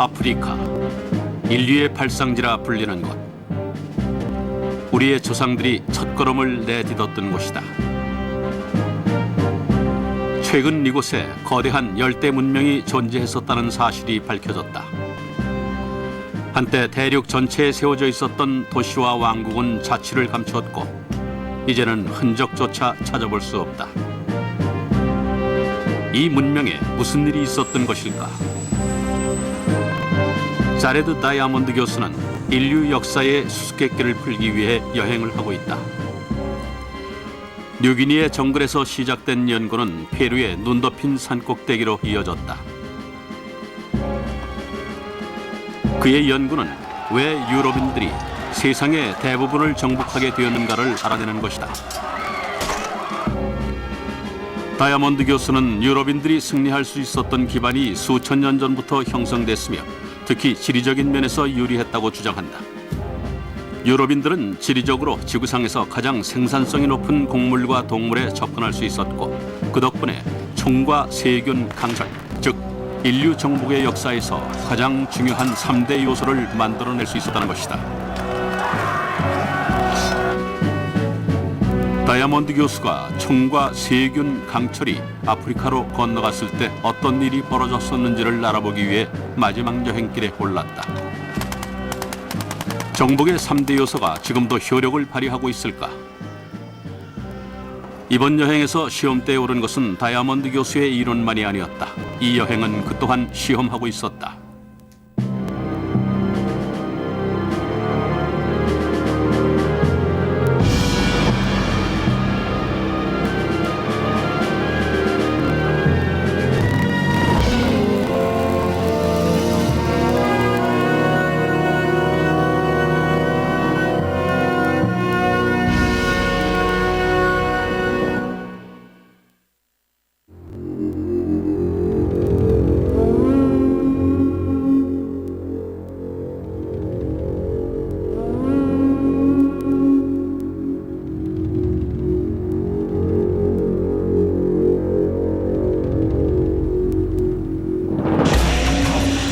아프리카, 인류의 발상지라 불리는 곳. 우리의 조상들이 첫걸음을 내딛었던 곳이다. 최근 이곳에 거대한 열대 문명이 존재했었다는 사실이 밝혀졌다. 한때 대륙 전체에 세워져 있었던 도시와 왕국은 자취를 감추었고 이제는 흔적조차 찾아볼 수 없다. 이 문명에 무슨 일이 있었던 것일까? 자레드 다이아몬드 교수는 인류 역사의 수수께끼를 풀기 위해 여행을 하고 있다. 뉴기니의 정글에서 시작된 연구는 페루의 눈 덮인 산꼭대기로 이어졌다. 그의 연구는 왜 유럽인들이 세상의 대부분을 정복하게 되었는가를 알아내는 것이다. 다이아몬드 교수는 유럽인들이 승리할 수 있었던 기반이 수천 년 전부터 형성됐으며 특히 지리적인 면에서 유리했다고 주장한다. 유럽인들은 지리적으로 지구상에서 가장 생산성이 높은 곡물과 동물에 접근할 수 있었고 그 덕분에 총과 세균 강철, 즉 인류 정복의 역사에서 가장 중요한 3대 요소를 만들어낼 수 있었다는 것이다. 다이아몬드 교수가 총과 세균 강철이 아프리카로 건너갔을 때 어떤 일이 벌어졌었는지를 알아보기 위해 마지막 여행길에 올랐다. 정복의 3대 요소가 지금도 효력을 발휘하고 있을까? 이번 여행에서 시험대에 오른 것은 다이아몬드 교수의 이론만이 아니었다. 이 여행은 그 또한 시험하고 있었다.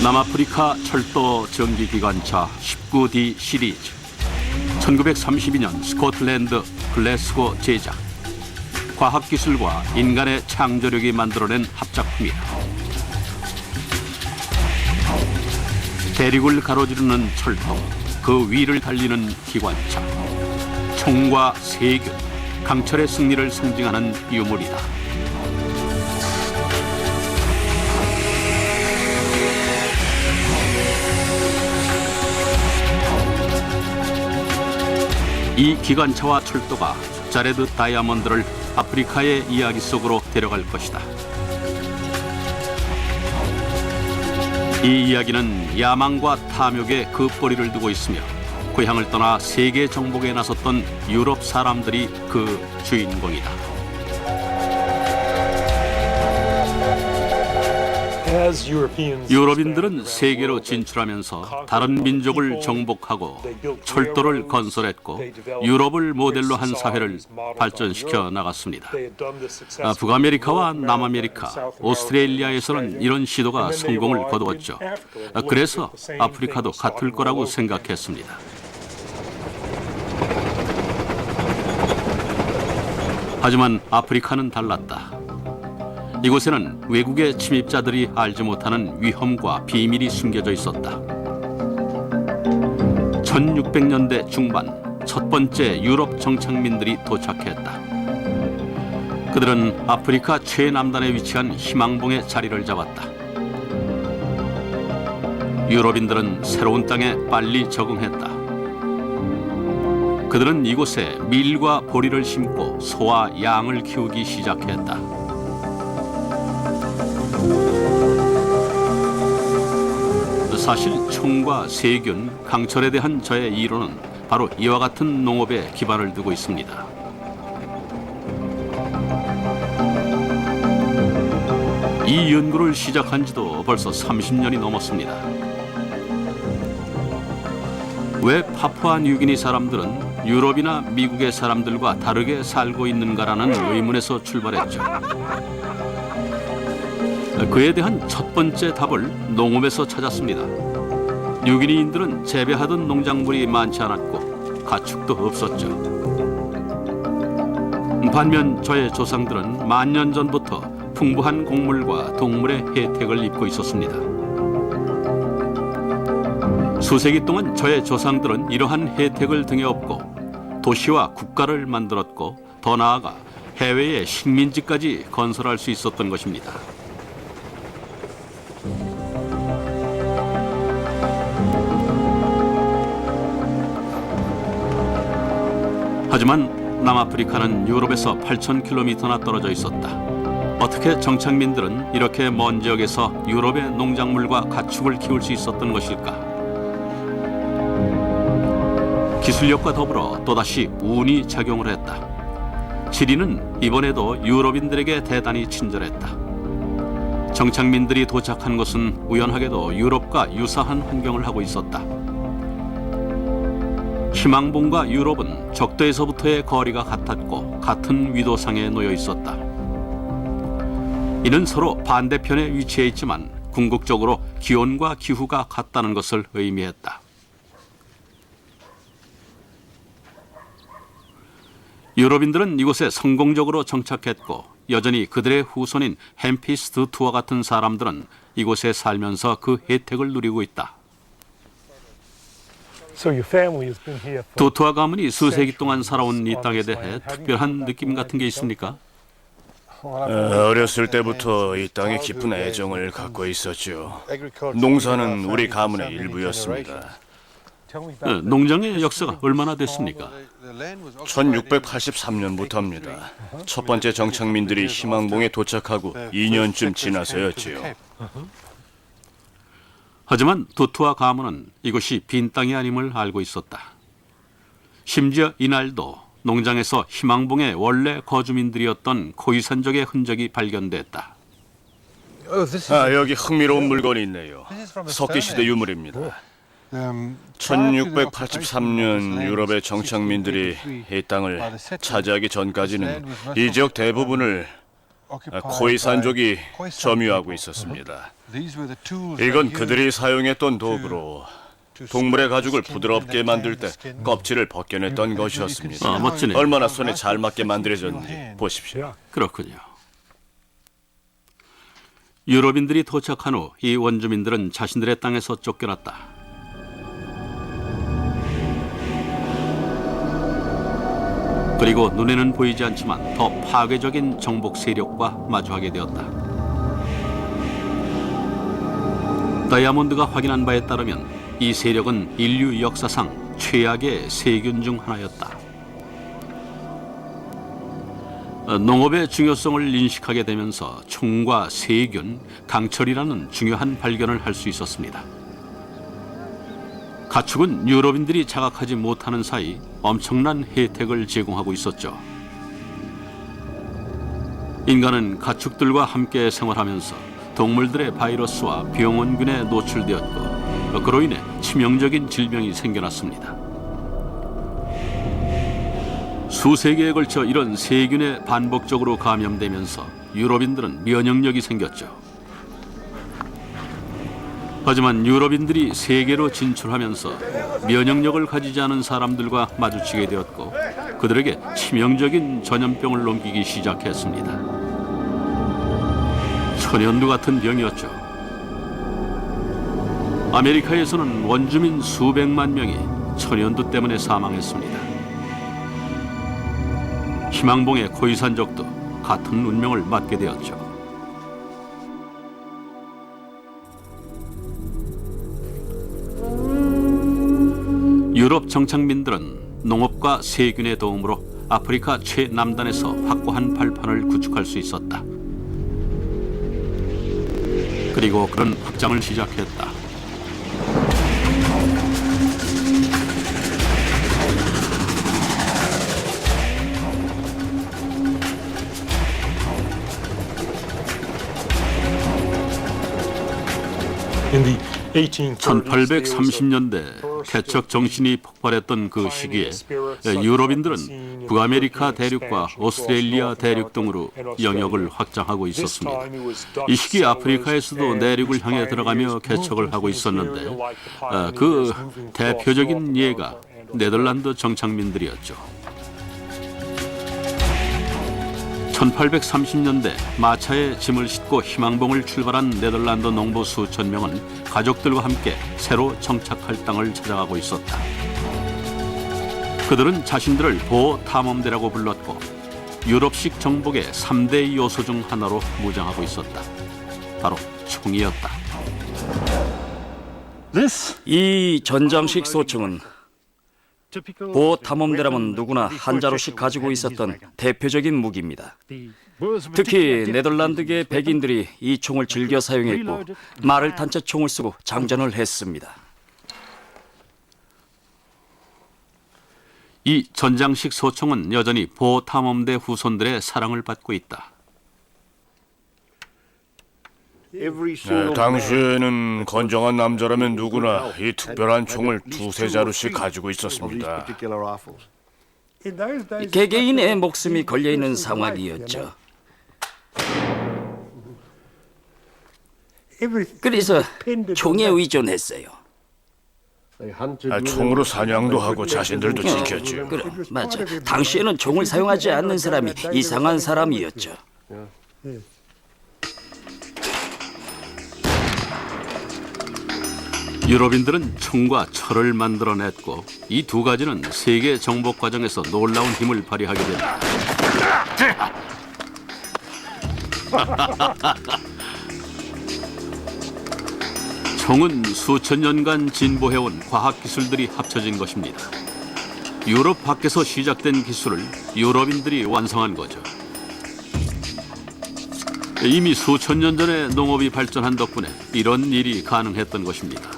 남아프리카 철도 전기기관차 19D 시리즈 1932년 스코틀랜드 글래스고 제작 과학기술과 인간의 창조력이 만들어낸 합작품이다. 대륙을 가로지르는 철도, 그 위를 달리는 기관차 총과 세균, 강철의 승리를 상징하는 유물이다. 이 기관차와 철도가 자레드 다이아몬드를 아프리카의 이야기 속으로 데려갈 것이다. 이 이야기는 야망과 탐욕에 그 뿌리를 두고 있으며 고향을 떠나 세계 정복에 나섰던 유럽 사람들이 그 주인공이다. 유럽인들은 세계로 진출하면서 다른 민족을 정복하고 철도를 건설했고 유럽을 모델로 한 사회를 발전시켜 나갔습니다. 북아메리카와 남아메리카, 오스트레일리아에서는 이런 시도가 성공을 거두었죠. 그래서 아프리카도 같을 거라고 생각했습니다. 하지만 아프리카는 달랐다. 이곳에는 외국의 침입자들이 알지 못하는 위험과 비밀이 숨겨져 있었다. 1600년대 중반 첫 번째 유럽 정착민들이 도착했다. 그들은 아프리카 최남단에 위치한 희망봉에 자리를 잡았다. 유럽인들은 새로운 땅에 빨리 적응했다. 그들은 이곳에 밀과 보리를 심고 소와 양을 키우기 시작했다. 사실 총과 세균, 강철에 대한 저의 이론은 바로 이와 같은 농업에 기반을 두고 있습니다. 이 연구를 시작한 지도 벌써 30년이 넘었습니다. 왜 파푸아 뉴기니 사람들은 유럽이나 미국의 사람들과 다르게 살고 있는가라는 의문에서 출발했죠. 그에 대한 첫 번째 답을 농업에서 찾았습니다. 뉴기니인들은 재배하던 농작물이 많지 않았고 가축도 없었죠. 반면 저의 조상들은 만년 전부터 풍부한 곡물과 동물의 혜택을 입고 있었습니다. 수세기 동안 저의 조상들은 이러한 혜택을 등에 업고 도시와 국가를 만들었고 더 나아가 해외의 식민지까지 건설할 수 있었던 것입니다. 하지만 남아프리카는 유럽에서 8,000km나 떨어져 있었다. 어떻게 정착민들은 이렇게 먼 지역에서 유럽의 농작물과 가축을 키울 수 있었던 것일까? 기술력과 더불어 또다시 운이 작용을 했다. 지리는 이번에도 유럽인들에게 대단히 친절했다. 정착민들이 도착한 곳은 우연하게도 유럽과 유사한 환경을 하고 있었다. 희망봉과 유럽은 적도에서부터의 거리가 같았고 같은 위도상에 놓여 있었다. 이는 서로 반대편에 위치해 있지만 궁극적으로 기온과 기후가 같다는 것을 의미했다. 유럽인들은 이곳에 성공적으로 정착했고 여전히 그들의 후손인 햄피스트 투와 같은 사람들은 이곳에 살면서 그 혜택을 누리고 있다. 두투와 가문이 수세기 동안 살아온 이 땅에 대해 특별한 느낌 같은 게 있습니까? 어렸을 때부터 이 땅에 깊은 애정을 갖고 있었죠. 농사는 우리 가문의 일부였습니다. 농장의 역사가 얼마나 됐습니까? 1683년부터입니다. 첫 번째 정착민들이 희망봉에 도착하고 2년쯤 지나서였지요. 하지만 두투와 가문은 이곳이 빈 땅이 아님을 알고 있었다. 심지어 이날도 농장에서 희망봉의 원래 거주민들이었던 코이산족의 흔적이 발견됐다. 여기 흥미로운 물건이 있네요. 석기시대 유물입니다. 1683년 유럽의 정착민들이 이 땅을 차지하기 전까지는 이 지역 대부분을 코이산족이 점유하고 있었습니다. 이건 그들이 사용했던 도구로 동물의 가죽을 부드럽게 만들 때 껍질을 벗겨냈던 것이었습니다. 멋지네요. 얼마나 손에 잘 맞게 만들어졌는지 보십시오. 그렇군요. 유럽인들이 도착한 후 이 원주민들은 자신들의 땅에서 쫓겨났다. 그리고 눈에는 보이지 않지만 더 파괴적인 정복 세력과 마주하게 되었다. 다이아몬드가 확인한 바에 따르면 이 세력은 인류 역사상 최악의 세균 중 하나였다. 농업의 중요성을 인식하게 되면서 총과 세균, 강철이라는 중요한 발견을 할 수 있었습니다. 가축은 유럽인들이 자각하지 못하는 사이 엄청난 혜택을 제공하고 있었죠. 인간은 가축들과 함께 생활하면서 동물들의 바이러스와 병원균에 노출되었고 그로 인해 치명적인 질병이 생겨났습니다. 수세기에 걸쳐 이런 세균에 반복적으로 감염되면서 유럽인들은 면역력이 생겼죠. 하지만 유럽인들이 세계로 진출하면서 면역력을 가지지 않은 사람들과 마주치게 되었고 그들에게 치명적인 전염병을 넘기기 시작했습니다. 천연두 같은 병이었죠. 아메리카에서는 원주민 수백만 명이 천연두 때문에 사망했습니다. 희망봉의 코이산족도 같은 운명을 맞게 되었죠. 유럽 정착민들은 농업과 세균의 도움으로 아프리카 최남단에서 확고한 발판을 구축할 수 있었다. 그리고 그런 확장을 시작했다. In the 1830s, 1830년대 개척 정신이 폭발했던 그 시기에 유럽인들은 북아메리카 대륙과 오스트레일리아 대륙 등으로 영역을 확장하고 있었습니다. 이 시기 아프리카에서도 내륙을 향해 들어가며 개척을 하고 있었는데 그 대표적인 예가 네덜란드 정착민들이었죠. 1830년대 마차에 짐을 싣고 희망봉을 출발한 네덜란드 농부 수천 명은 가족들과 함께 새로 정착할 땅을 찾아가고 있었다. 그들은 자신들을 보호탐험대라고 불렀고 유럽식 정복의 3대 요소 중 하나로 무장하고 있었다. 바로 총이었다. 이 전장식 소총은 보호탐험대라면 누구나 한 자루씩 가지고 있었던 대표적인 무기입니다. 특히 네덜란드계 백인들이 이 총을 즐겨 사용했고 말을 탄 채 총을 쓰고 장전을 했습니다. 이 전장식 소총은 여전히 보호탐험대 후손들의 사랑을 받고 있다. 당시에는 건장한 남자라면 누구나 이 특별한 총을 두세 자루씩 가지고 있었습니다. 개개인의 목숨이 걸려있는 상황이었죠. 그래서 총에 의존했어요. 총으로 사냥도 하고 자신들도 지켰죠. 그래, 맞아. 당시에는 총을 사용하지 않는 사람이 이상한 사람이었죠. 유럽인들은 총과 철을 만들어냈고 이 두 가지는 세계 정복 과정에서 놀라운 힘을 발휘하게 된다. 총은 수천 년간 진보해온 과학기술들이 합쳐진 것입니다. 유럽 밖에서 시작된 기술을 유럽인들이 완성한 거죠. 이미 수천 년 전에 농업이 발전한 덕분에 이런 일이 가능했던 것입니다.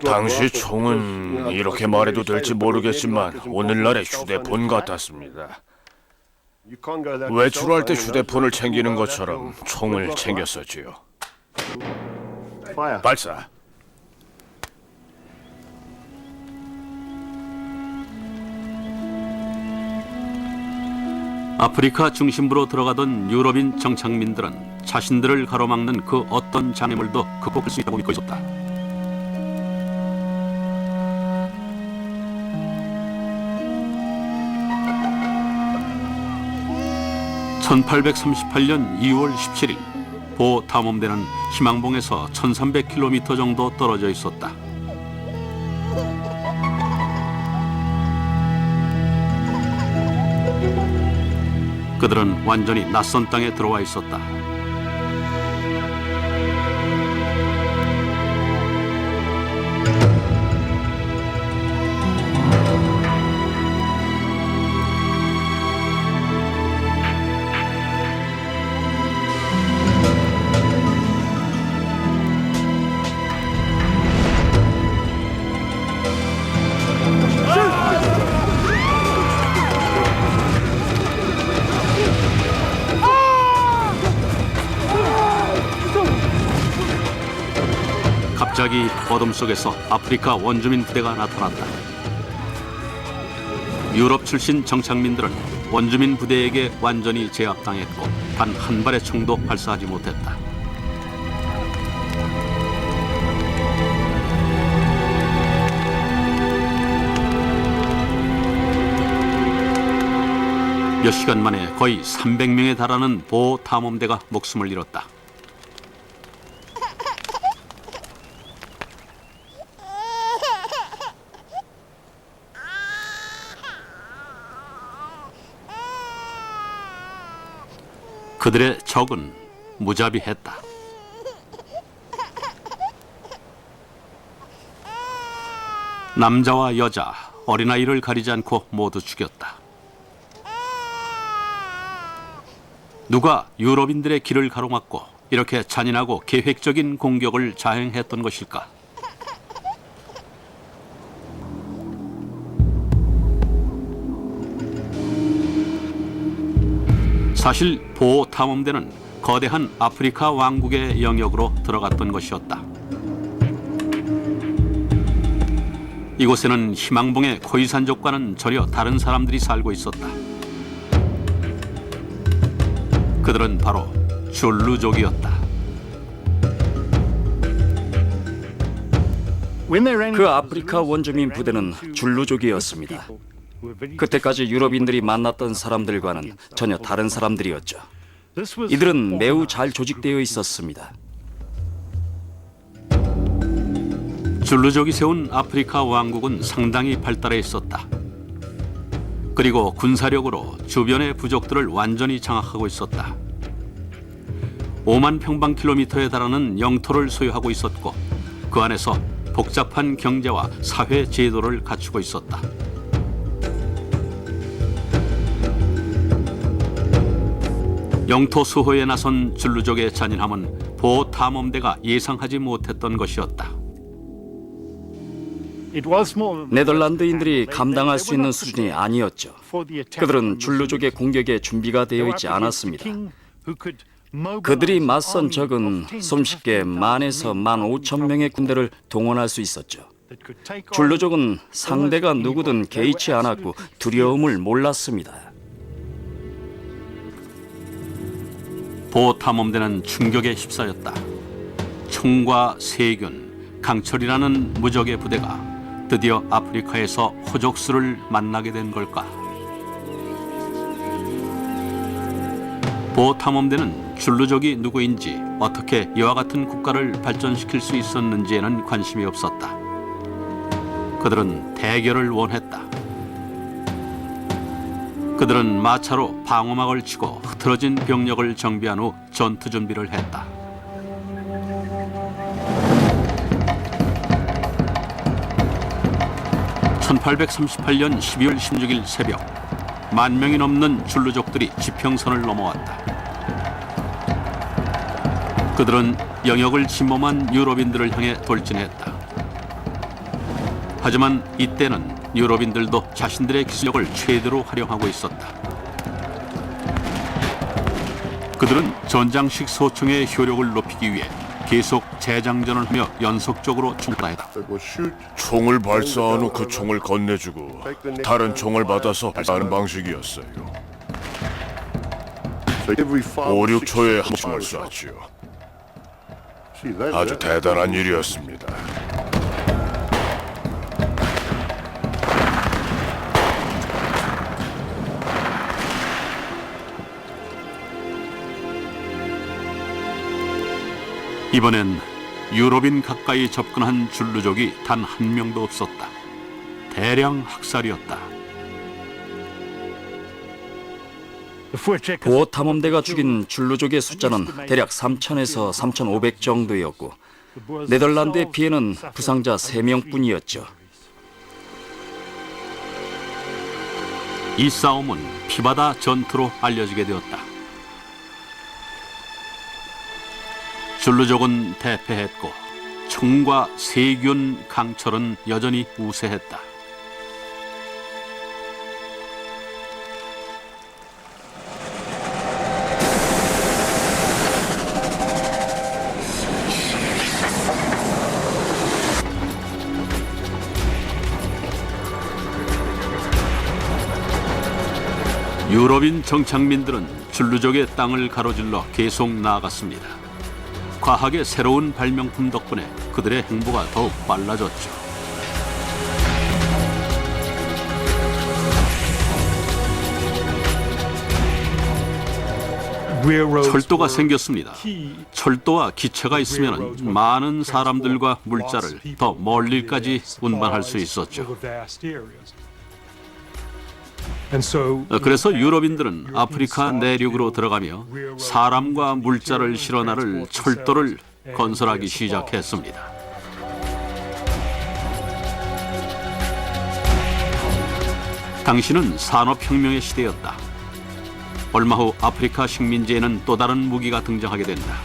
당시 총은 이렇게 말해도 될지 모르겠지만 오늘날의 휴대폰 같았습니다. 외출할 때 휴대폰을 챙기는 것처럼 총을 챙겼었지요. 발사. 아프리카 중심부로 들어가던 유럽인 정착민들은 자신들을 가로막는 그 어떤 장애물도 극복할 수 있다고 믿고 있었다. (1838년 2월 17일) 보탐험대는 희망봉에서 1300km 정도 떨어져 있었다. 그들은 완전히 낯선 땅에 들어와 있었다. 갑자기 어둠 속에서 아프리카 원주민 부대가 나타났다. 유럽 출신 정착민들은 원주민 부대에게 완전히 제압당했고 단 한 발의 총도 발사하지 못했다. 몇 시간 만에 거의 300명에 달하는 보호탐험대가 목숨을 잃었다. 그들의 적은 무자비했다. 남자와 여자, 어린아이를 가리지 않고 모두 죽였다. 누가 유럽인들의 길을 가로막고 이렇게 잔인하고 계획적인 공격을 자행했던 것일까? 사실 보호탐험대는 거대한 아프리카 왕국의 영역으로 들어갔던 것이었다. 이곳에는 희망봉의 코이산족과는 전혀 다른 사람들이 살고 있었다. 그들은 바로 줄루족이었다. 그 아프리카 원주민 부대는 줄루족이었습니다. 그때까지 유럽인들이 만났던 사람들과는 전혀 다른 사람들이었죠. 이들은 매우 잘 조직되어 있었습니다. 줄루족이 세운 아프리카 왕국은 상당히 발달해 있었다. 그리고 군사력으로 주변의 부족들을 완전히 장악하고 있었다. 5만 평방킬로미터에 달하는 영토를 소유하고 있었고 그 안에서 복잡한 경제와 사회 제도를 갖추고 있었다. 영토 수호에 나선 줄루족의 잔인함은 보호 탐험대가 예상하지 못했던 것이었다. 네덜란드인들이 감당할 수 있는 수준이 아니었죠. 그들은 줄루족의 공격에 준비가 되어 있지 않았습니다. 그들이 맞선 적은 손쉽게 10,000에서 15,000명의 군대를 동원할 수 있었죠. 줄루족은 상대가 누구든 개의치 않았고 두려움을 몰랐습니다. 보호탐험대는 충격에 휩싸였다. 총과 세균, 강철이라는 무적의 부대가 드디어 아프리카에서 호족수를 만나게 된 걸까? 보호탐험대는 줄루족이 누구인지 어떻게 이와 같은 국가를 발전시킬 수 있었는지에는 관심이 없었다. 그들은 대결을 원했다. 그들은 마차로 방어막을 치고 흐트러진 병력을 정비한 후 전투 준비를 했다. (1838년 12월 16일) 새벽 10,000명이 넘는 줄루족들이 지평선을 넘어왔다. 그들은 영역을 침범한 유럽인들을 향해 돌진했다. 하지만 이때는 유럽인들도 자신들의 기술력을 최대로 활용하고 있었다. 그들은 전장식 소총의 효력을 높이기 위해 계속 재장전을 하며 연속적으로 총발사했다. 총을 발사한 후 그 총을 건네주고 다른 총을 받아서 발사하는 방식이었어요. 5, 6초에 한 총을 쐈지요. 아주 대단한 일이었습니다. 이번엔 유럽인 가까이 접근한 줄루족이 단 한 명도 없었다. 대량 학살이었다. 보호탐험대가 죽인 줄루족의 숫자는 대략 3,000에서 3,500 정도였고 네덜란드의 피해는 부상자 3명뿐이었죠. 이 싸움은 피바다 전투로 알려지게 되었다. 줄루족은 대패했고 총과 세균, 강철은 여전히 우세했다. 유럽인 정착민들은 줄루족의 땅을 가로질러 계속 나아갔습니다. 과학의 새로운 발명품 덕분에 그들의 행보가 더욱 빨라졌죠. 철도가 생겼습니다. 철도와 기차가 있으면 많은 사람들과 물자를 더 멀리까지 운반할 수 있었죠. 그래서 유럽인들은 아프리카 내륙으로 들어가며 사람과 물자를 실어 나를 철도를 건설하기 시작했습니다. 당시는 산업혁명의 시대였다. 얼마 후 아프리카 식민지에는 또 다른 무기가 등장하게 된다.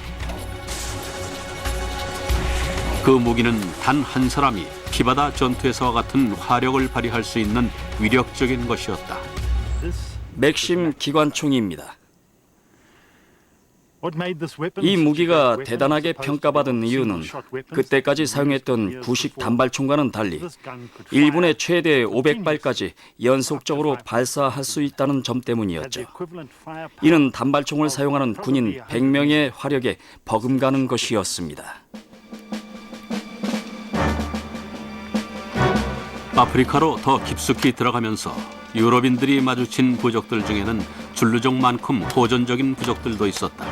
그 무기는 단 한 사람이 피바다 전투에서와 같은 화력을 발휘할 수 있는 위력적인 것이었다. 맥심 기관총입니다. 이 무기가 대단하게 평가받은 이유는 그때까지 사용했던 구식 단발총과는 달리 1분에 최대 500발까지 연속적으로 발사할 수 있다는 점 때문이었죠. 이는 단발총을 사용하는 군인 100명의 화력에 버금가는 것이었습니다. 아프리카로 더 깊숙이 들어가면서 유럽인들이 마주친 부족들 중에는 줄루족만큼 호전적인 부족들도 있었다.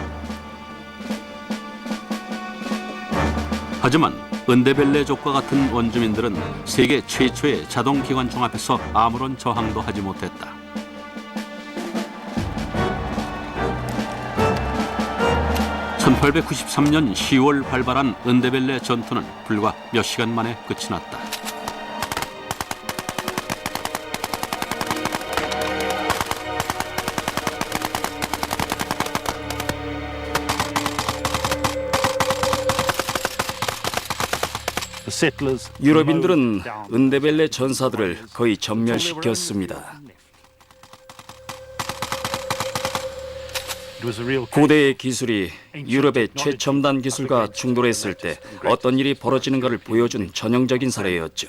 하지만 은데벨레족과 같은 원주민들은 세계 최초의 자동 기관총 앞에서 아무런 저항도 하지 못했다. (1893년 10월) 발발한 은데벨레 전투는 불과 몇 시간 만에 끝이 났다. 유럽인들은 은데벨레 전사들을 거의 전멸시켰습니다. 고대의 기술이 유럽의 최첨단 기술과 충돌했을 때 어떤 일이 벌어지는가를 보여준 전형적인 사례였죠.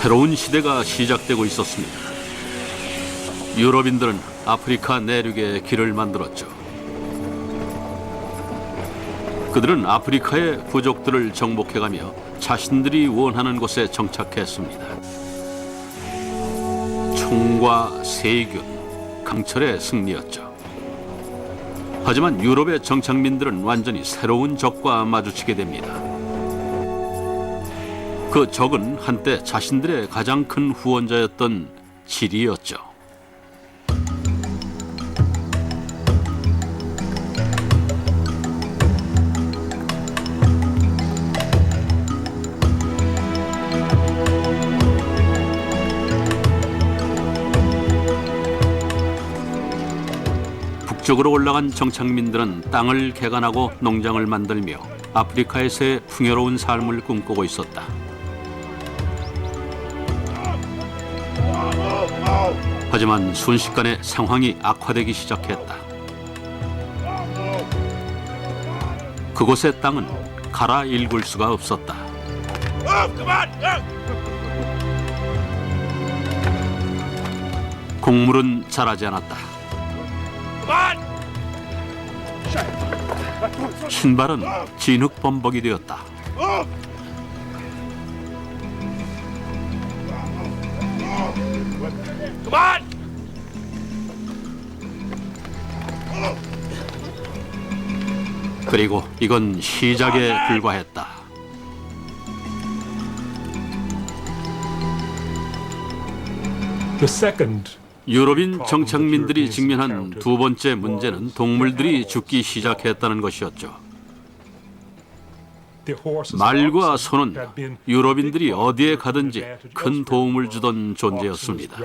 새로운 시대가 시작되고 있었습니다. 유럽인들은 아프리카 내륙에 길을 만들었죠. 그들은 아프리카의 부족들을 정복해가며 자신들이 원하는 곳에 정착했습니다. 총과 세균, 강철의 승리였죠. 하지만 유럽의 정착민들은 완전히 새로운 적과 마주치게 됩니다. 그 적은 한때 자신들의 가장 큰 후원자였던 지리였죠. 북쪽으로 올라간 정착민들은 땅을 개간하고 농장을 만들며 아프리카에서의 풍요로운 삶을 꿈꾸고 있었다. 하지만 순식간에 상황이 악화되기 시작했다. 그곳의 땅은 갈아 일굴 수가 없었다. 곡물은 자라지 않았다. 신발은 진흙범벅이 되었다. 그리고 이건 시작에 불과했다. 유럽인 정착민들이 직면한 두 번째 문제는 동물들이 죽기 시작했다는 것이었죠. 말과 소는 유럽인들이 어디에 가든지 큰 도움을 주던 존재였습니다.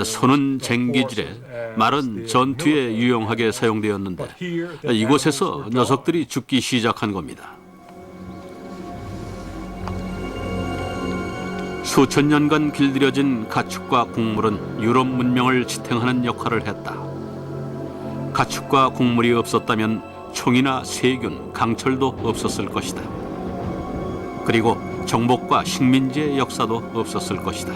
소는 쟁기질에, 말은 전투에 유용하게 사용되었는데 이곳에서 녀석들이 죽기 시작한 겁니다. 수천 년간 길들여진 가축과 곡물은 유럽 문명을 지탱하는 역할을 했다. 가축과 곡물이 없었다면 총이나 세균, 강철도 없었을 것이다. 그리고 정복과 식민지의 역사도 없었을 것이다.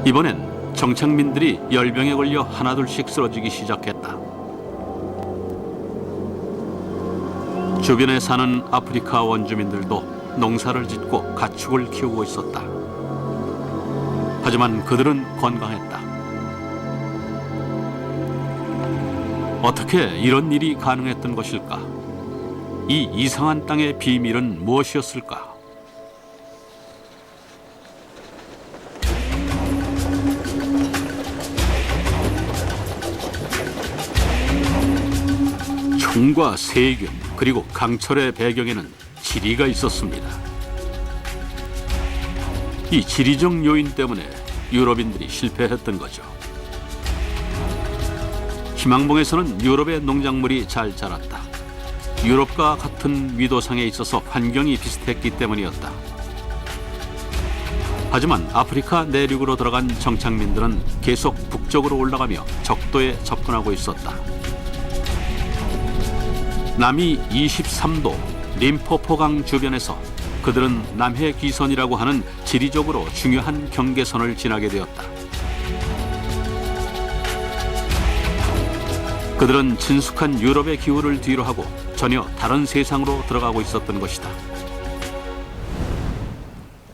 이번엔 정착민들이 열병에 걸려 하나둘씩 쓰러지기 시작했다. 주변에 사는 아프리카 원주민들도 농사를 짓고 가축을 키우고 있었다. 하지만 그들은 건강했다. 어떻게 이런 일이 가능했던 것일까? 이 이상한 땅의 비밀은 무엇이었을까? 총과 세균 그리고 강철의 배경에는 지리가 있었습니다. 이 지리적 요인 때문에 유럽인들이 실패했던 거죠. 희망봉에서는 유럽의 농작물이 잘 자랐다. 유럽과 같은 위도상에 있어서 환경이 비슷했기 때문이었다. 하지만 아프리카 내륙으로 들어간 정착민들은 계속 북쪽으로 올라가며 적도에 접근하고 있었다. 남이 23도 림포포강 주변에서 그들은 남해 기선이라고 하는 지리적으로 중요한 경계선을 지나게 되었다. 그들은 친숙한 유럽의 기후를 뒤로하고 전혀 다른 세상으로 들어가고 있었던 것이다.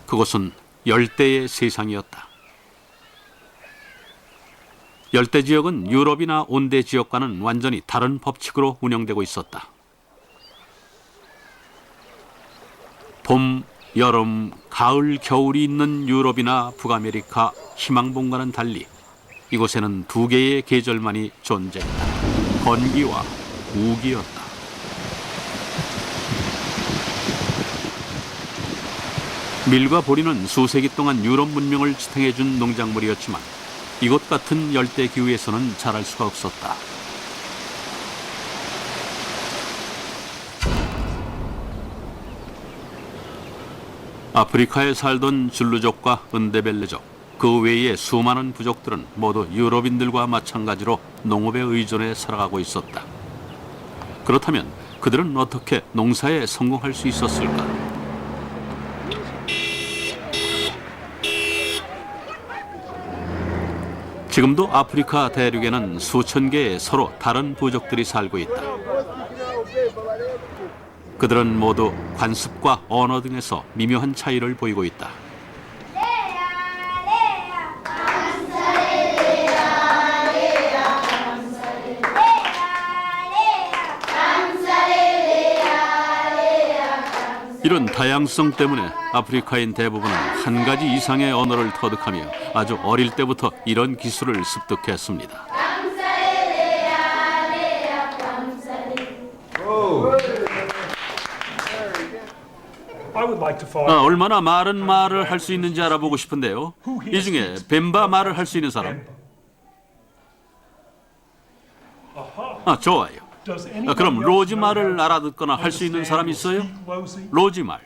그곳은 열대의 세상이었다. 열대 지역은 유럽이나 온대 지역과는 완전히 다른 법칙으로 운영되고 있었다. 봄, 여름, 가을, 겨울이 있는 유럽이나 북아메리카, 희망봉과는 달리 이곳에는 두 개의 계절만이 존재했다. 건기와 우기였다. 밀과 보리는 수세기 동안 유럽 문명을 지탱해준 농작물이었지만 이곳 같은 열대 기후에서는 자랄 수가 없었다. 아프리카에 살던 줄루족과 은데벨레족, 그 외의 수많은 부족들은 모두 유럽인들과 마찬가지로 농업에 의존해 살아가고 있었다. 그렇다면 그들은 어떻게 농사에 성공할 수 있었을까? 지금도 아프리카 대륙에는 수천 개의 서로 다른 부족들이 살고 있다. 그들은 모두 관습과 언어 등에서 미묘한 차이를 보이고 있다. 이런 다양성 때문에 아프리카인 대부분은 한 가지 이상의 언어를 터득하며 아주 어릴 때부터 이런 기술을 습득했습니다. 얼마나 많은 말을 할 수 있는지 알아보고 싶은데요. 이 중에 뱀바 말을 할 수 있는 사람? 좋아요. 그럼 로지 말을 알아듣거나 할 수 있는 사람 있어요? 로지 말.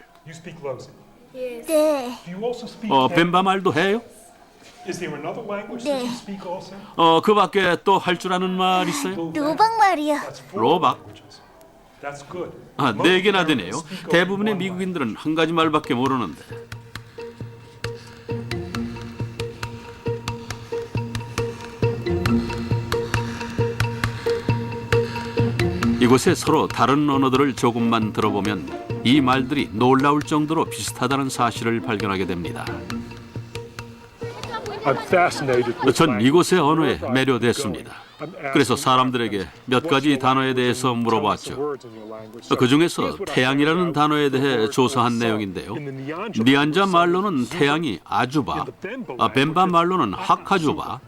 네. 뱀바 말도 해요? 네. 그 밖에 또 할 줄 아는 말 있어요? 로박 말이요. 로박? 4개나 되네요. 대부분의 미국인들은 한 가지 말밖에 모르는데. 이곳에 서로 다른 언어들을 조금만 들어보면 이 말들이 놀라울 정도로 비슷하다는 사실을 발견하게 됩니다. 전 이곳의 언어에 매료됐습니다. 그래서 사람들에게 몇 가지 단어에 대해서 물어봤죠. 그 중에서 태양이라는 단어에 대해 조사한 내용인데요. 니안자 말로는 태양이 아주바, 뱀바 말로는 하카주바,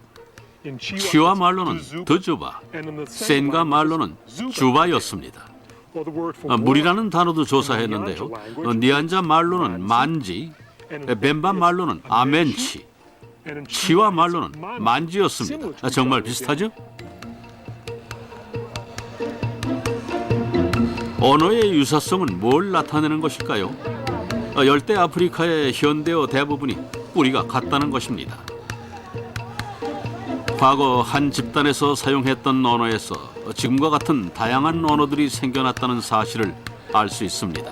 치와 말로는 드주바, 센가 말로는 주바였습니다. 물이라는 단어도 조사했는데요. 니안자 말로는 만지, 뱀바 말로는 아멘치, 치와 말로는 만지였습니다. 정말 비슷하죠? 언어의 유사성은 뭘 나타내는 것일까요? 열대 아프리카의 현대어 대부분이 뿌리가 같다는 것입니다. 과거 한 집단에서 사용했던 언어에서 지금과 같은 다양한 언어들이 생겨났다는 사실을 알 수 있습니다.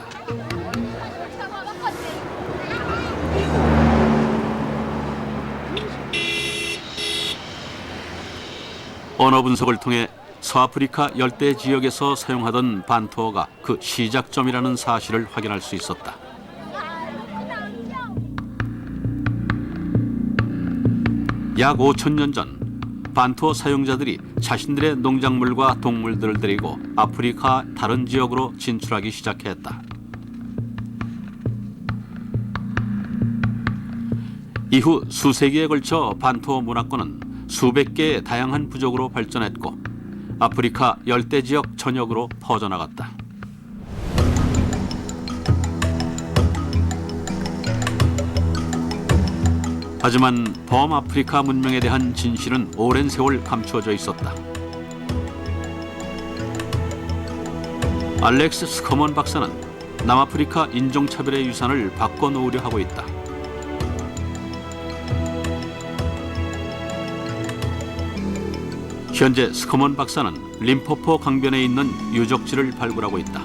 언어 분석을 통해 서아프리카 열대 지역에서 사용하던 반투어가 그 시작점이라는 사실을 확인할 수 있었다. 약 5,000년 전 반투어 사용자들이 자신들의 농작물과 동물들을 데리고 아프리카 다른 지역으로 진출하기 시작했다. 이후 수세기에 걸쳐 반투어 문화권은 수백 개의 다양한 부족으로 발전했고 아프리카 열대 지역 전역으로 퍼져나갔다. 하지만 범아프리카 문명에 대한 진실은 오랜 세월 감추어져 있었다. 알렉스 스커먼 박사는 남아프리카 인종차별의 유산을 바꿔놓으려 하고 있다. 현재 스커먼 박사는 림포포 강변에 있는 유적지를 발굴하고 있다.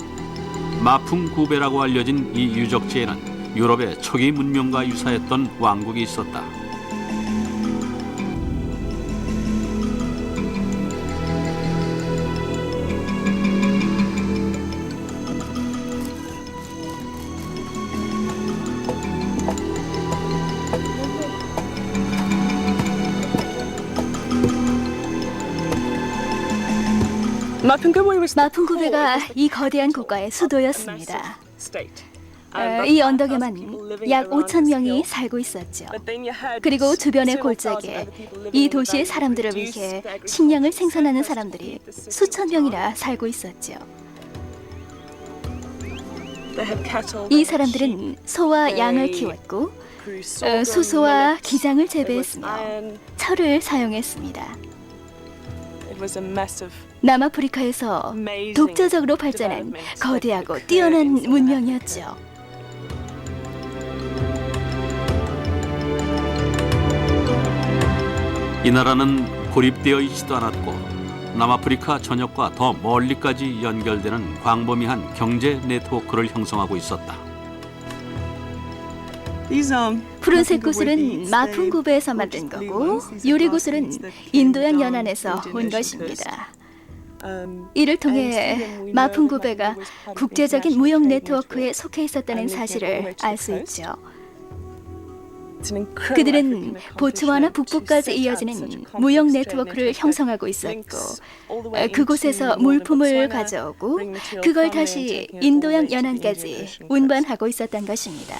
마풍구베라고 알려진 이 유적지에는 유럽의 초기 문명과 유사했던 왕국이 있었다. 마풍구베가 이 거대한 국가의 수도였습니다. 이 언덕에만 약 5천 명이 살고 있었죠. 그리고 주변의 골짜기에 이 도시의 사람들을 위해 식량을 생산하는 사람들이 수천 명이나 살고 있었죠. 이 사람들은 소와 양을 키웠고 수소와 기장을 재배했으며 철을 사용했습니다. 남아프리카에서 독자적으로 발전한 거대하고 뛰어난 문명이었죠. 이 나라는 고립되어 있지도 않았고 남아프리카 전역과 더 멀리까지 연결되는 광범위한 경제 네트워크를 형성하고 있었다. 푸른색 구슬은 마풍구베에서 만든 거고 유리 구슬은 인도양 연안에서 온 것입니다. 이를 통해 마풍구베가 국제적인 무역 네트워크에 속해 있었다는 사실을 알 수 있죠. 그들은 보츠와나 북부까지 이어지는 무역 네트워크를 형성하고 있었고 그곳에서 물품을 가져오고 그걸 다시 인도양 연안까지 운반하고 있었던 것입니다.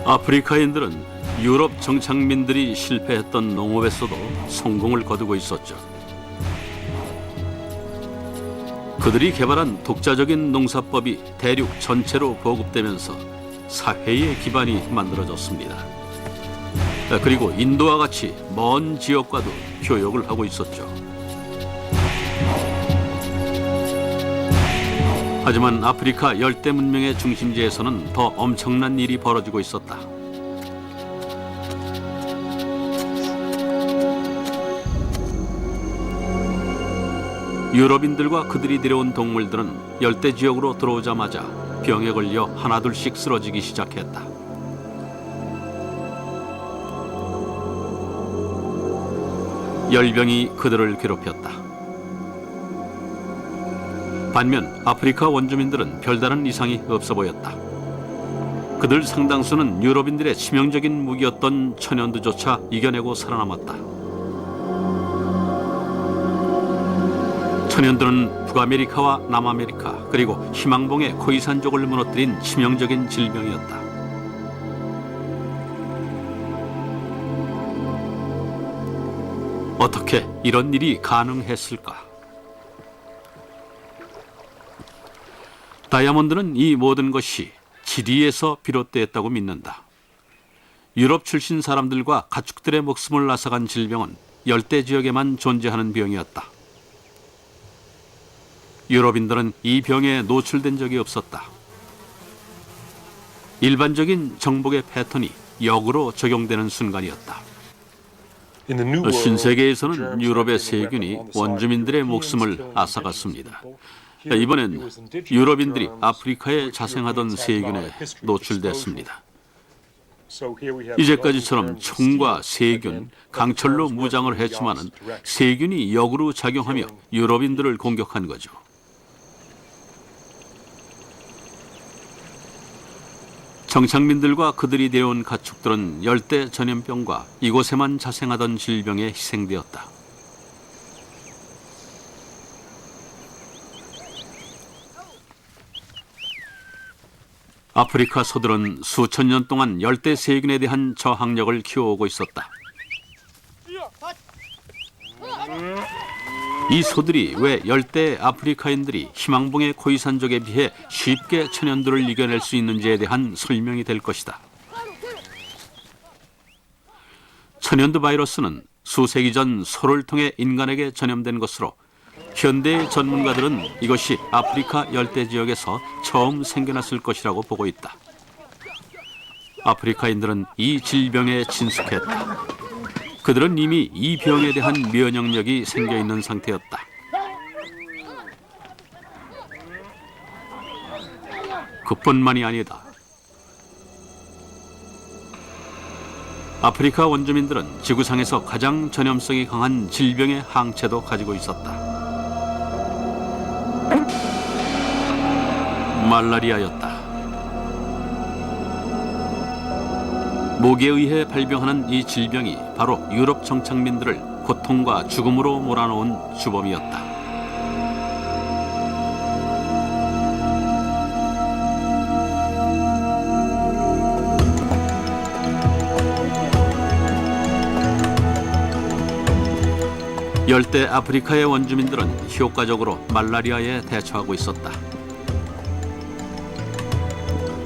아프리카인들은 유럽 정착민들이 실패했던 농업에서도 성공을 거두고 있었죠. 그들이 개발한 독자적인 농사법이 대륙 전체로 보급되면서 사회의 기반이 만들어졌습니다. 그리고 인도와 같이 먼 지역과도 교역을 하고 있었죠. 하지만 아프리카 열대 문명의 중심지에서는 더 엄청난 일이 벌어지고 있었다. 유럽인들과 그들이 데려온 동물들은 열대 지역으로 들어오자마자 병에 걸려 하나둘씩 쓰러지기 시작했다. 열병이 그들을 괴롭혔다. 반면 아프리카 원주민들은 별다른 이상이 없어 보였다. 그들 상당수는 유럽인들의 치명적인 무기였던 천연두조차 이겨내고 살아남았다. 천연두는 북아메리카와 남아메리카 그리고 희망봉의 코이산족을 무너뜨린 치명적인 질병이었다. 어떻게 이런 일이 가능했을까? 다이아몬드는 이 모든 것이 지리에서 비롯되었다고 믿는다. 유럽 출신 사람들과 가축들의 목숨을 앗아간 질병은 열대 지역에만 존재하는 병이었다. 유럽인들은 이 병에 노출된 적이 없었다. 일반적인 정복의 패턴이 역으로 적용되는 순간이었다. 신세계에서는 유럽의 세균이 원주민들의 목숨을 앗아갔습니다. 이번엔 유럽인들이 아프리카에 자생하던 세균에 노출됐습니다. 이제까지처럼 총과 세균, 강철로 무장을 했지만은 세균이 역으로 작용하며 유럽인들을 공격한 거죠. 정착민들과 그들이 데려온 가축들은 열대 전염병과 이곳에만 자생하던 질병에 희생되었다. 아프리카 소들은 수천 년 동안 열대 세균에 대한 저항력을 키워오고 있었다. 이 소들이 왜 열대 아프리카인들이 희망봉의 코이산족에 비해 쉽게 천연두를 이겨낼 수 있는지에 대한 설명이 될 것이다. 천연두 바이러스는 수세기 전 소를 통해 인간에게 전염된 것으로 현대 전문가들은 이것이 아프리카 열대 지역에서 처음 생겨났을 것이라고 보고 있다. 아프리카인들은 이 질병에 친숙했다. 그들은 이미 이 병에 대한 면역력이 생겨 있는 상태였다. 그뿐만이 아니다. 아프리카 원주민들은 지구상에서 가장 전염성이 강한 질병의 항체도 가지고 있었다. 말라리아였다. 모기에 의해 발병하는 이 질병이 바로 유럽 정착민들을 고통과 죽음으로 몰아넣은 주범이었다. 열대 아프리카의 원주민들은 효과적으로 말라리아에 대처하고 있었다.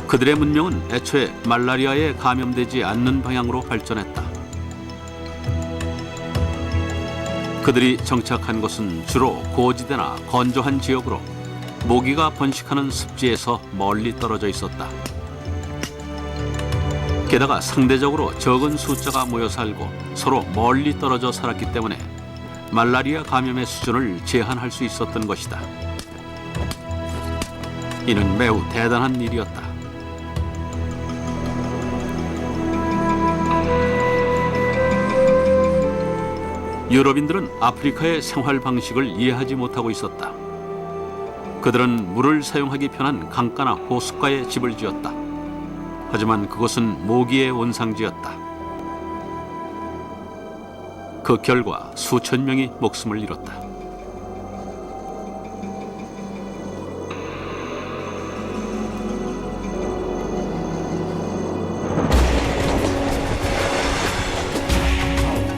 그들의 문명은 애초에 말라리아에 감염되지 않는 방향으로 발전했다. 그들이 정착한 곳은 주로 고지대나 건조한 지역으로 모기가 번식하는 습지에서 멀리 떨어져 있었다. 게다가 상대적으로 적은 숫자가 모여 살고 서로 멀리 떨어져 살았기 때문에 말라리아 감염의 수준을 제한할 수 있었던 것이다. 이는 매우 대단한 일이었다. 유럽인들은 아프리카의 생활 방식을 이해하지 못하고 있었다. 그들은 물을 사용하기 편한 강가나 호숫가에 집을 지었다. 하지만 그것은 모기의 온상지였다. 그 결과 수천 명이 목숨을 잃었다.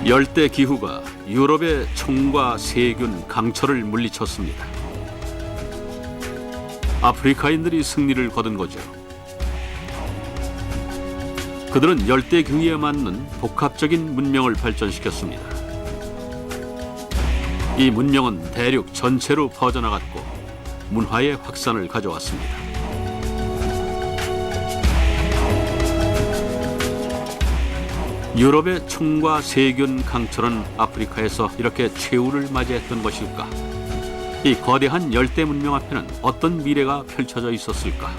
열대 기후가 유럽의 총과 세균, 강철을 물리쳤습니다. 아프리카인들이 승리를 거둔 거죠. 그들은 열대 기후에 맞는 복합적인 문명을 발전시켰습니다. 이 문명은 대륙 전체로 퍼져나갔고 문화의 확산을 가져왔습니다. 유럽의 총과 세균, 강철은 아프리카에서 이렇게 최후를 맞이했던 것일까? 이 거대한 열대 문명 앞에는 어떤 미래가 펼쳐져 있었을까?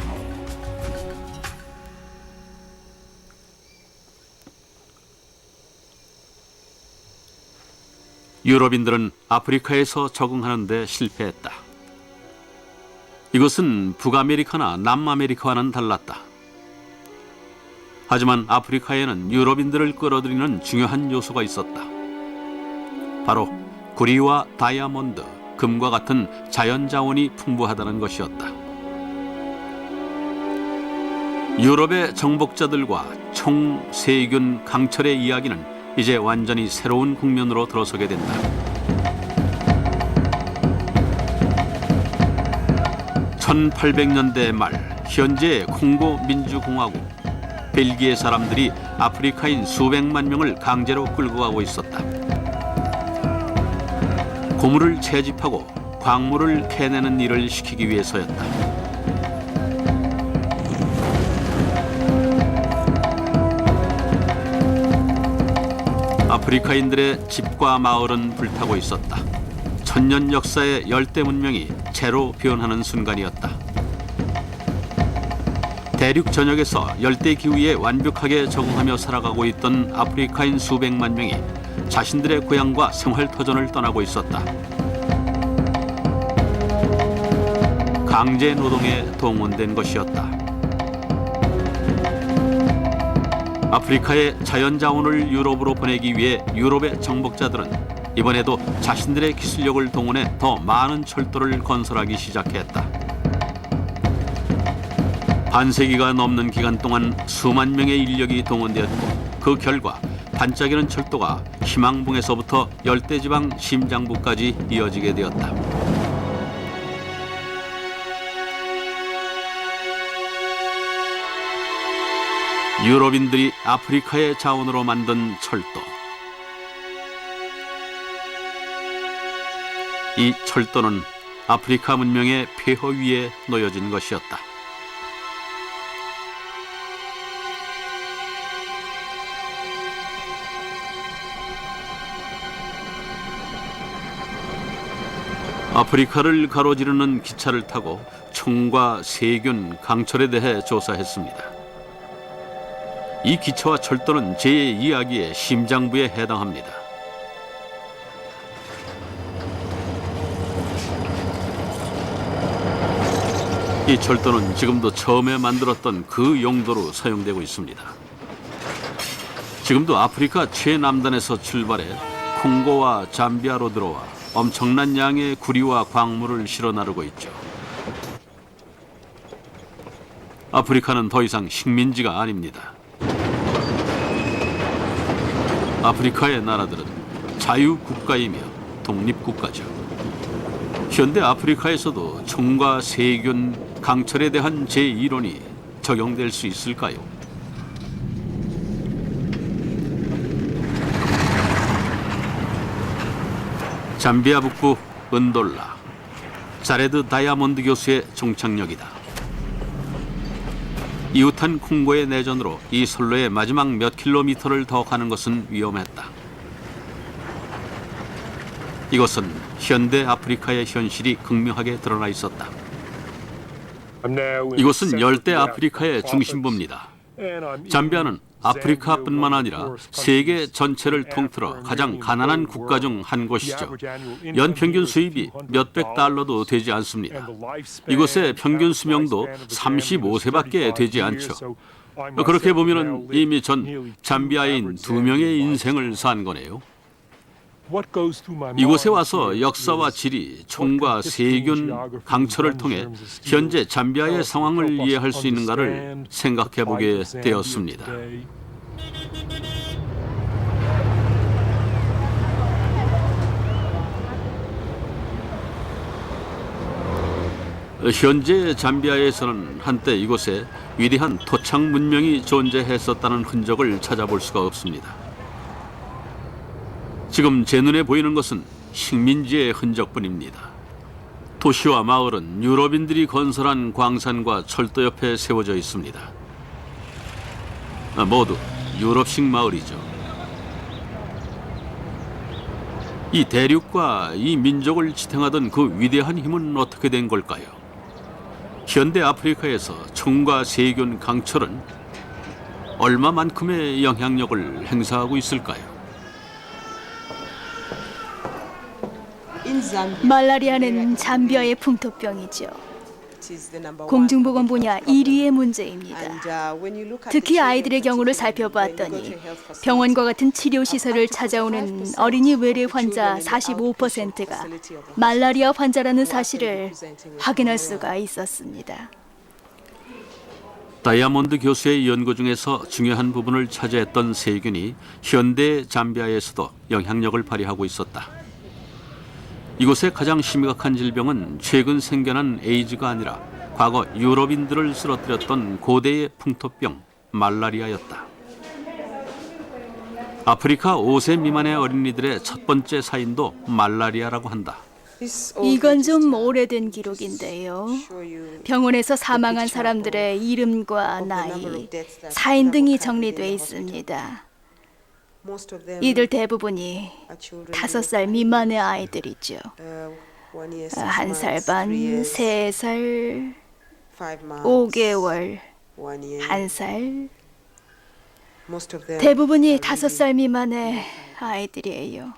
유럽인들은 아프리카에서 적응하는 데 실패했다. 이것은 북아메리카나 남아메리카와는 달랐다. 하지만 아프리카에는 유럽인들을 끌어들이는 중요한 요소가 있었다. 바로 구리와 다이아몬드, 금과 같은 자연 자원이 풍부하다는 것이었다. 유럽의 정복자들과 총, 세균, 강철의 이야기는 이제 완전히 새로운 국면으로 들어서게 된다. 1800년대 말 현재 콩고 민주공화국, 벨기에 사람들이 아프리카인 수백만 명을 강제로 끌고 가고 있었다. 고물을 채집하고 광물을 캐내는 일을 시키기 위해서였다. 아프리카인들의 집과 마을은 불타고 있었다. 천년 역사의 열대 문명이 재로 변하는 순간이었다. 대륙 전역에서 열대 기후에 완벽하게 적응하며 살아가고 있던 아프리카인 수백만 명이 자신들의 고향과 생활 터전을 떠나고 있었다. 강제 노동에 동원된 것이었다. 아프리카의 자연 자원을 유럽으로 보내기 위해 유럽의 정복자들은 이번에도 자신들의 기술력을 동원해 더 많은 철도를 건설하기 시작했다. 반세기가 넘는 기간 동안 수만 명의 인력이 동원되었고 그 결과 반짝이는 철도가 희망봉에서부터 열대지방 심장부까지 이어지게 되었다. 유럽인들이 아프리카의 자원으로 만든 철도. 이 철도는 아프리카 문명의 폐허 위에 놓여진 것이었다. 아프리카를 가로지르는 기차를 타고 총과 세균, 강철에 대해 조사했습니다. 이 기차와 철도는 제2야기의 심장부에 해당합니다. 이 철도는 지금도 처음에 만들었던 그 용도로 사용되고 있습니다. 지금도 아프리카 최남단에서 출발해 콩고와 잠비아로 들어와 엄청난 양의 구리와 광물을 실어 나르고 있죠. 아프리카는 더 이상 식민지가 아닙니다. 아프리카의 나라들은 자유국가이며 독립국가죠. 현대 아프리카에서도 총과 세균, 강철에 대한 제1원이 적용될 수 있을까요? 잠비아 북부 은돌라, 자레드 다이아몬드 교수의 종착역이다. 이웃한 콩고의 내전으로 이 선로의 마지막 몇 킬로미터를 더 가는 것은 위험했다. 이것은 현대 아프리카의 현실이 극명하게 드러나 있었다. 이곳은 열대 아프리카의 중심부입니다. 잠비아는 아프리카뿐만 아니라 세계 전체를 통틀어 가장 가난한 국가 중 한 곳이죠. 연평균 수입이 몇백 달러도 되지 않습니다. 이곳의 평균 수명도 35세밖에 되지 않죠. 그렇게 보면 이미 전 잠비아인 2명의 인생을 산 거네요. 이곳에 와서 역사와 지리, 총과 세균, 강철을 통해 현재 잠비아의 상황을 이해할 수 있는가를 생각해 보게 되었습니다. 현재 잠비아에서는 한때 이곳에 위대한 토착 문명이 존재했었다는 흔적을 찾아볼 수가 없습니다. 지금 제 눈에 보이는 것은 식민지의 흔적뿐입니다. 도시와 마을은 유럽인들이 건설한 광산과 철도 옆에 세워져 있습니다. 모두 유럽식 마을이죠. 이 대륙과 이 민족을 지탱하던 그 위대한 힘은 어떻게 된 걸까요? 현대 아프리카에서 총과 세균, 강철은 얼마만큼의 영향력을 행사하고 있을까요? 말라리아는 잠비아의 풍토병이죠. 공중보건 분야 1위의 문제입니다. 특히 아이들의 경우를 살펴봤더니 병원과 같은 치료시설을 찾아오는 어린이 외래 환자 45%가 말라리아 환자라는 사실을 확인할 수가 있었습니다. 다이아몬드 교수의 연구 중에서 중요한 부분을 차지했던 세균이 현대 잠비아에서도 영향력을 발휘하고 있었다. 이곳의 가장 심각한 질병은 최근 생겨난 에이즈가 아니라 과거 유럽인들을 쓰러뜨렸던 고대의 풍토병 말라리아였다. 아프리카 5세 미만의 어린이들의 첫 번째 사인도 말라리아라고 한다. 이건 좀 오래된 기록인데요. 병원에서 사망한 사람들의 이름과 나이, 사인 등이 정리돼 있습니다. 이들 대부분이 5살 미만의 아이들이죠. 1살 반, 3살, 5개월, 1살. 대부분이 5살 미만의 아이들이에요.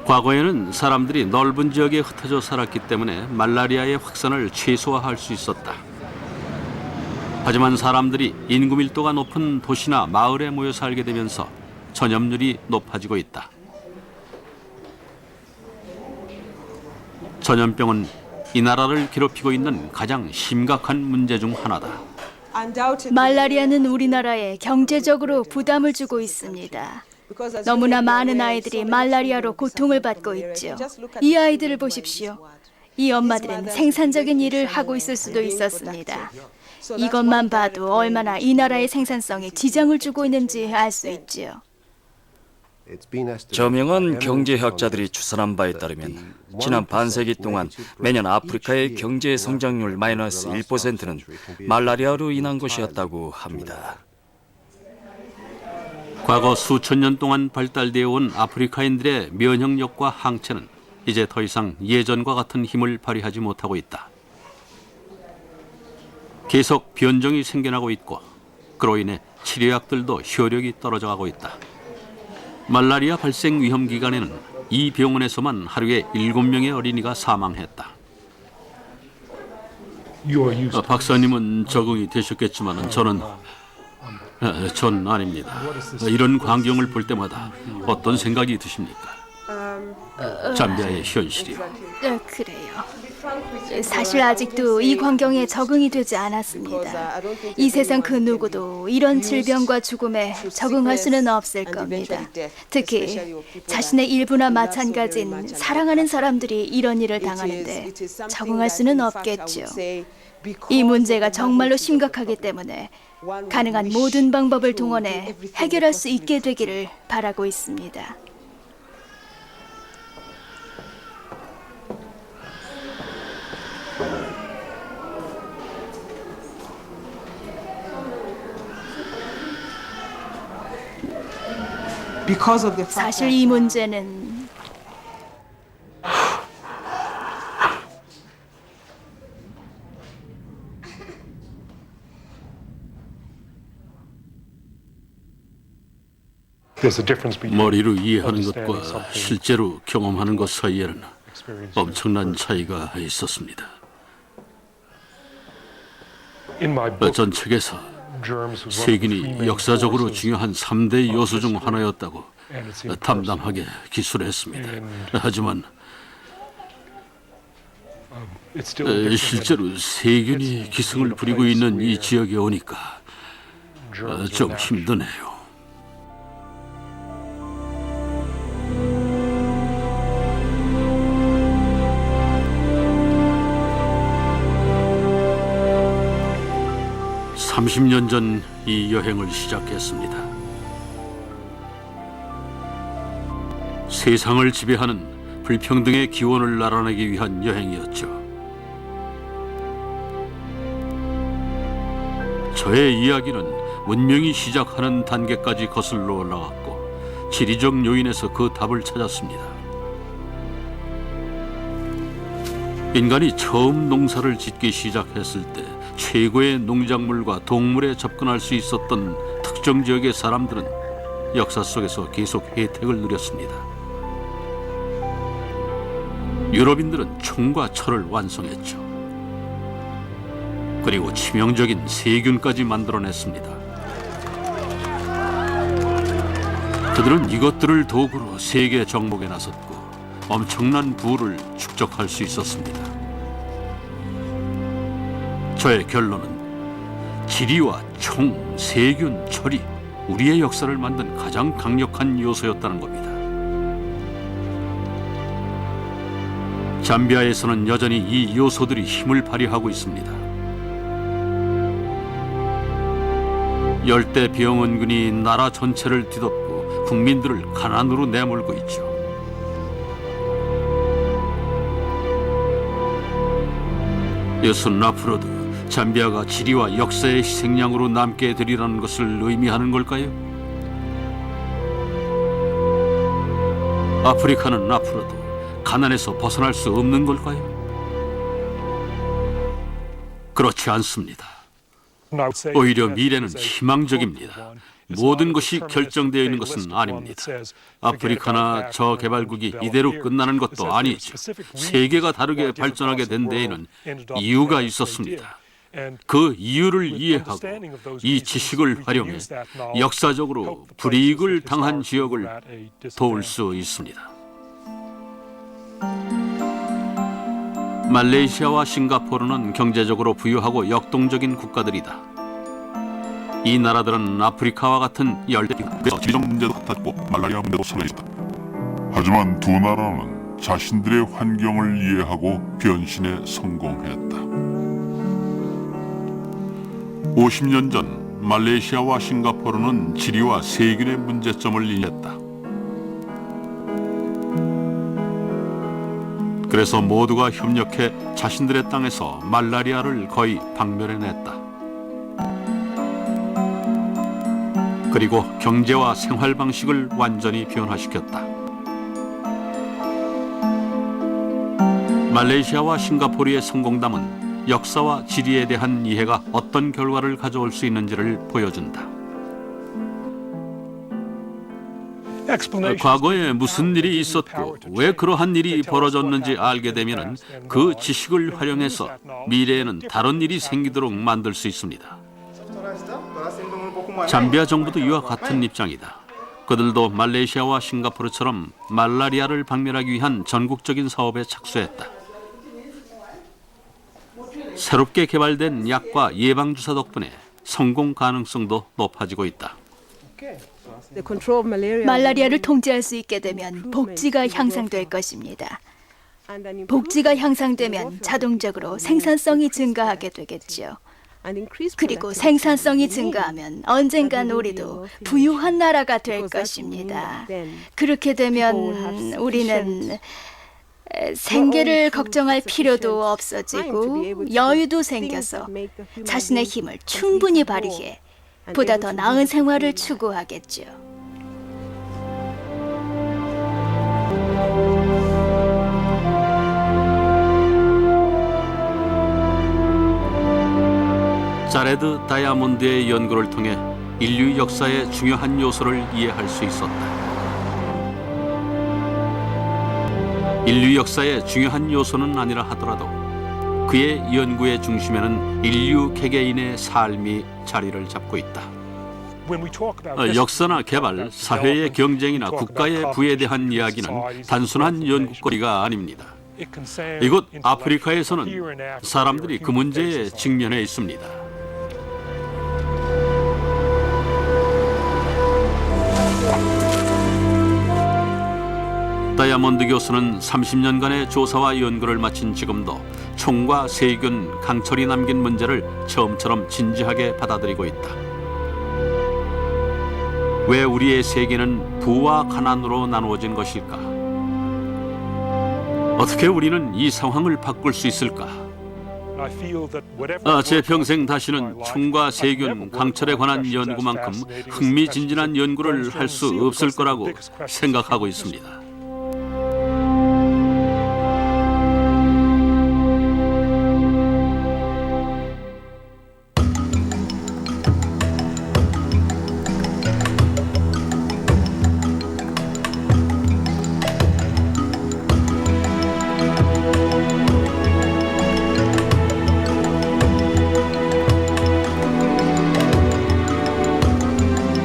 과거에는 사람들이 넓은 지역에 흩어져 살았기 때문에 말라리아의 확산을 최소화할 수 있었다. 하지만 사람들이 인구 밀도가 높은 도시나 마을에 모여 살게 되면서 전염률이 높아지고 있다. 전염병은 이 나라를 괴롭히고 있는 가장 심각한 문제 중 하나다. 말라리아는 우리나라에 경제적으로 부담을 주고 있습니다. 너무나 많은 아이들이 말라리아로 고통을 받고 있죠. 이 아이들을 보십시오. 이 엄마들은 생산적인 일을 하고 있을 수도 있었습니다. 이것만 봐도 얼마나 이 나라의 생산성에 지장을 주고 있는지 알 수 있지요. 저명한 경제학자들이 추산한 바에 따르면 지난 반세기 동안 매년 아프리카의 경제 성장률 마이너스 1%는 말라리아로 인한 것이었다고 합니다. 과거 수천 년 동안 발달되어 온 아프리카인들의 면역력과 항체는 이제 더 이상 예전과 같은 힘을 발휘하지 못하고 있다. 계속 변종이 생겨나고 있고 그로 인해 치료약들도 효력이 떨어져가고 있다. 말라리아 발생 위험 기간에는 이 병원에서만 하루에 7명의 어린이가 사망했다. 박사님은 적응이 되셨겠지만 전 아닙니다. 이런 광경을 볼 때마다 어떤 생각이 드십니까? 잠비아의 현실이요. 그래요. 사실 아직도 이 광경에 적응이 되지 않았습니다. 이 세상 그 누구도 이런 질병과 죽음에 적응할 수는 없을 겁니다. 특히 자신의 일부나 마찬가지인 사랑하는 사람들이 이런 일을 당하는데 적응할 수는 없겠죠. 이 문제가 정말로 심각하기 때문에 가능한 모든 방법을 동원해 해결할 수 있게 되기를 바라고 있습니다. 사실 이 문제는 머리로 이해하는 것과 실제로 경험하는 것 사이에는 엄청난 차이가 있었습니다. 전 책에서 세균이 역사적으로 중요한 3대 요소 중 하나였다고 담담하게 기술했습니다. 하지만 실제로 세균이 기승을 부리고 있는 이 지역에 오니까 좀 힘드네요. (30년) 전 이 여행을 시작했습니다. 세상을 지배하는 불평등의 기원을 알아내기 위한 여행이었죠. 저의 이야기는 문명이 시작하는 단계까지 거슬러 올라갔고 지리적 요인에서 그 답을 찾았습니다. 인간이 처음 농사를 짓기 시작했을 때 최고의 농작물과 동물에 접근할 수 있었던 특정 지역의 사람들은 역사 속에서 계속 혜택을 누렸습니다. 유럽인들은 총과 철을 완성했죠. 그리고 치명적인 세균까지 만들어냈습니다. 그들은 이것들을 도구로 세계 정복에 나섰고 엄청난 부를 축적할 수 있었습니다. 저의 결론은 지리와 총, 세균, 철이 우리의 역사를 만든 가장 강력한 요소였다는 겁니다. 잠비아에서는 여전히 이 요소들이 힘을 발휘하고 있습니다. 열대 병원군이 나라 전체를 뒤덮고 국민들을 가난으로 내몰고 있죠. 이것은 앞으로도 잠비아가 지리와 역사의 희생양으로 남게 되리라는 것을 의미하는 걸까요? 아프리카는 앞으로도 가난에서 벗어날 수 없는 걸까요? 그렇지 않습니다. 오히려 미래는 희망적입니다. 모든 것이 결정되어 있는 것은 아닙니다. 아프리카나 저개발국이 이대로 끝나는 것도 아니죠. 세계가 다르게 발전하게 된 데에는 이유가 있었습니다. 그 이유를 이해하고 이 지식을 활용해 역사적으로 불이익을 당한 지역을 도울 수 있습니다. 말레이시아와 싱가포르는 경제적으로 부유하고 역동적인 국가들이다. 이 나라들은 아프리카와 같은 열대기후에서 지리적 문제도 같았고 말라리아 문제도 상당히 있다. 하지만 두 나라는 자신들의 환경을 이해하고 변신에 성공했다. 50년 전 말레이시아와 싱가포르는 지리와 세균의 문제점을 이해했다. 그래서 모두가 협력해 자신들의 땅에서 말라리아를 거의 박멸해냈다. 그리고 경제와 생활 방식을 완전히 변화시켰다. 말레이시아와 싱가포르의 성공담은 역사와 지리에 대한 이해가 어떤 결과를 가져올 수 있는지를 보여준다. 과거에 무슨 일이 있었고 왜 그러한 일이 벌어졌는지 알게 되면 그 지식을 활용해서 미래에는 다른 일이 생기도록 만들 수 있습니다. 잠비아 정부도 이와 같은 입장이다. 그들도 말레이시아와 싱가포르처럼 말라리아를 박멸하기 위한 전국적인 사업에 착수했다. 새롭게 개발된 약과 예방주사 덕분에 성공 가능성도 높아지고 있다. 말라리아를 통제할 수 있게 되면 복지가 향상될 것입니다. 복지가 향상되면 자동적으로 생산성이 증가하게 되겠죠. 그리고 생산성이 증가하면 언젠간 우리도 부유한 나라가 될 것입니다. 그렇게 되면 우리는 생계를 걱정할 필요도 없어지고 여유도 생겨서 자신의 힘을 충분히 발휘해 보다 더 나은 생활을 추구하겠죠. 자레드 다이아몬드의 연구를 통해 인류 역사의 중요한 요소를 이해할 수 있었다. 인류 역사의 중요한 요소는 아니라 하더라도 그의 연구의 중심에는 인류 개개인의 삶이 자리를 잡고 있다. 역사나 개발, 사회의 경쟁이나 국가의 부에 대한 이야기는 단순한 연구거리가 아닙니다. 이곳 아프리카에서는 사람들이 그 문제에 직면해 있습니다. 다이아몬드 교수는 30년간의 조사와 연구를 마친 지금도 총과 세균, 강철이 남긴 문제를 처음처럼 진지하게 받아들이고 있다. 왜 우리의 세계는 부와 가난으로 나누어진 것일까? 어떻게 우리는 이 상황을 바꿀 수 있을까? 제 평생 다시는 총과 세균, 강철에 관한 연구만큼 흥미진진한 연구를 할 수 없을 거라고 생각하고 있습니다.